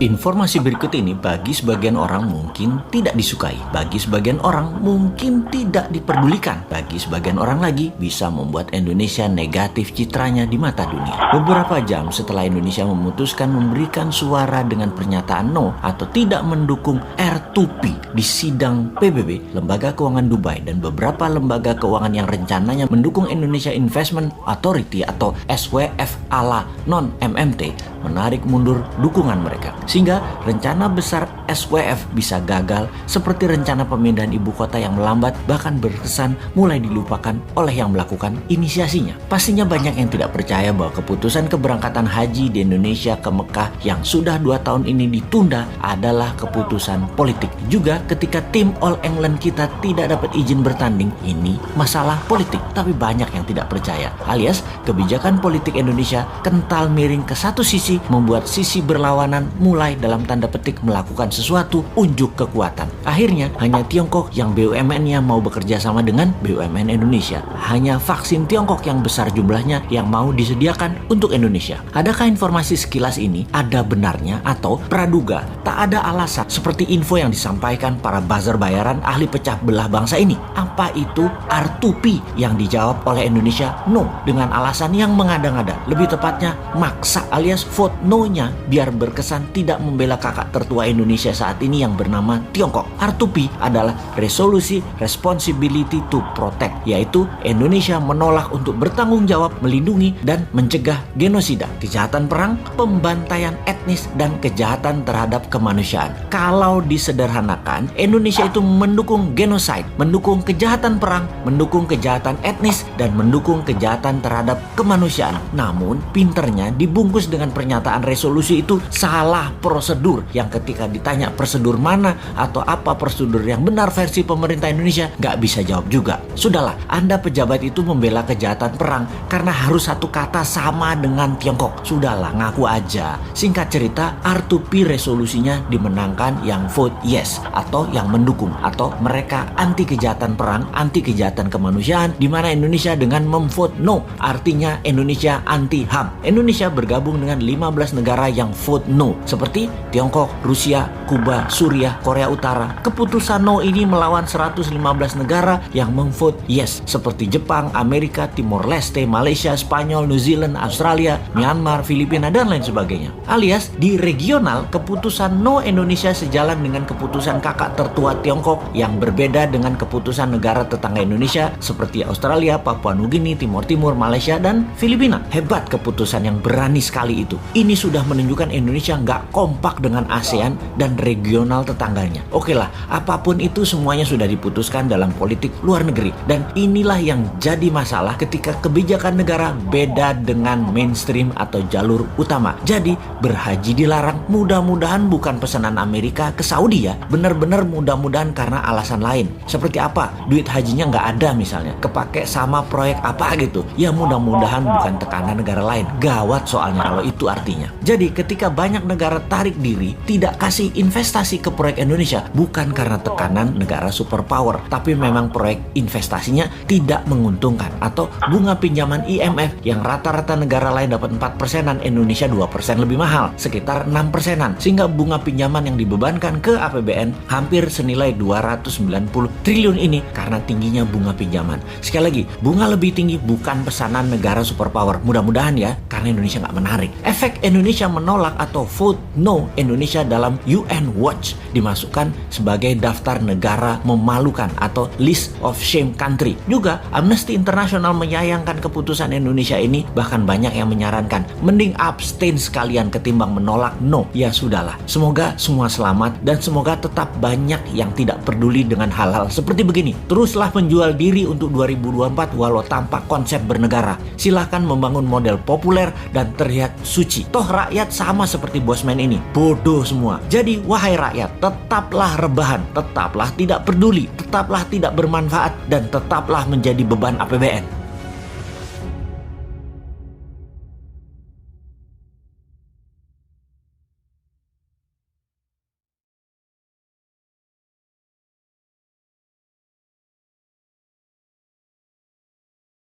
Informasi berikut ini bagi sebagian orang mungkin tidak disukai, bagi sebagian orang mungkin tidak diperdulikan, bagi sebagian orang lagi bisa membuat Indonesia negatif citranya di mata dunia. Beberapa jam setelah Indonesia memutuskan memberikan suara dengan pernyataan no atau tidak mendukung R2P di sidang PBB, Lembaga Keuangan Dubai dan beberapa lembaga keuangan yang rencananya mendukung Indonesia Investment Authority atau SWF ala non-MMT menarik mundur dukungan mereka. Sehingga rencana besar SWF bisa gagal seperti rencana pemindahan ibu kota yang melambat bahkan berkesan mulai dilupakan oleh yang melakukan inisiasinya. Pastinya banyak yang tidak percaya bahwa keputusan keberangkatan haji di Indonesia ke Mekah yang sudah 2 tahun ini ditunda adalah keputusan politik. Juga ketika tim All England kita tidak dapat izin bertanding, ini masalah politik. Tapi banyak yang tidak percaya, alias kebijakan politik Indonesia kental miring ke satu sisi membuat sisi berlawanan mulai dalam tanda petik melakukan sesuatu unjuk kekuatan. Akhirnya hanya Tiongkok yang BUMN-nya mau bekerja sama dengan BUMN Indonesia. Hanya vaksin Tiongkok yang besar jumlahnya yang mau disediakan untuk Indonesia. Adakah informasi sekilas ini ada benarnya atau praduga tak ada alasan seperti info yang disampaikan para buzzer bayaran ahli pecah belah bangsa ini? Apa itu R2P yang dijawab oleh Indonesia no dengan alasan yang mengada-ngada, lebih tepatnya maksa alias vote no-nya biar berkesan tidak membela kakak tertua Indonesia saat ini yang bernama Tiongkok. R2P adalah Resolusi Responsibility to Protect, yaitu Indonesia menolak untuk bertanggung jawab, melindungi, dan mencegah genosida, kejahatan perang, pembantaian etnis, dan kejahatan terhadap kemanusiaan. Kalau disederhanakan, Indonesia itu mendukung genocide, mendukung kejahatan perang, mendukung kejahatan etnis, dan mendukung kejahatan terhadap kemanusiaan. Namun, pinternya dibungkus dengan pernyataan resolusi itu salah prosedur, yang ketika ditanya prosedur mana atau apa prosedur yang benar versi pemerintah Indonesia nggak bisa jawab juga. Sudahlah, Anda pejabat itu membela kejahatan perang karena harus satu kata sama dengan Tiongkok. Sudahlah, ngaku aja. Singkat cerita, R2P resolusinya dimenangkan yang vote yes atau yang mendukung, atau mereka anti kejahatan perang, anti kejahatan kemanusiaan, di mana Indonesia dengan memvote no artinya Indonesia anti HAM. Indonesia bergabung dengan 15 negara yang vote no seperti Tiongkok, Rusia, Kuba, Suriah, Korea Utara. Keputusan no ini melawan 115 negara yang memvote yes seperti Jepang, Amerika, Timor Leste, Malaysia, Spanyol, New Zealand, Australia, Myanmar, Filipina, dan lain sebagainya. Alias di regional, keputusan no Indonesia sejalan dengan keputusan kakak tertua Tiongkok yang berbeda dengan keputusan negara tetangga Indonesia seperti Australia, Papua Nugini, Timor Timur, Malaysia, dan Filipina. Hebat keputusan yang berani sekali itu. Ini sudah menunjukkan Indonesia nggak kompak dengan ASEAN dan regional tetangganya. Oke lah, apapun itu semuanya sudah diputuskan dalam politik luar negeri. Dan inilah yang jadi masalah ketika kebijakan negara beda dengan mainstream atau jalur utama. Jadi berhaji dilarang, mudah-mudahan bukan pesanan Amerika ke Saudi ya. Benar-benar mudah-mudahan karena alasan lain. Seperti apa? Duit hajinya nggak ada misalnya. Kepake sama proyek apa gitu. Ya mudah-mudahan bukan tekanan negara lain. Gawat soalnya kalau itu artinya. Jadi ketika banyak negara tarik diri, tidak kasih investasi ke proyek Indonesia, bukan karena tekanan negara superpower, tapi memang proyek investasinya tidak menguntungkan, atau bunga pinjaman IMF yang rata-rata negara lain dapat 4%-an, Indonesia 2% lebih mahal, sekitar 6%-an, sehingga bunga pinjaman yang dibebankan ke APBN hampir senilai 290 triliun ini karena tingginya bunga pinjaman. Sekali lagi, bunga lebih tinggi bukan pesanan negara superpower, mudah-mudahan ya, karena Indonesia nggak menarik. Efek Indonesia menolak atau vote no Indonesia dalam UN Watch dimasukkan sebagai daftar negara memalukan atau list of shame country. Juga Amnesty International menyayangkan keputusan Indonesia ini, bahkan banyak yang menyarankan mending abstain sekalian ketimbang menolak no. Ya sudahlah, semoga semua selamat dan semoga tetap banyak yang tidak peduli dengan hal-hal seperti begini. Teruslah menjual diri untuk 2024 walau tanpa konsep bernegara. Silahkan membangun model populer dan terlihat suci. Toh rakyat sama seperti bosman ini, bodoh semua. Jadi wahai rakyat, tetaplah rebahan, tetaplah tidak peduli, tetaplah tidak bermanfaat, dan tetaplah menjadi beban APBN.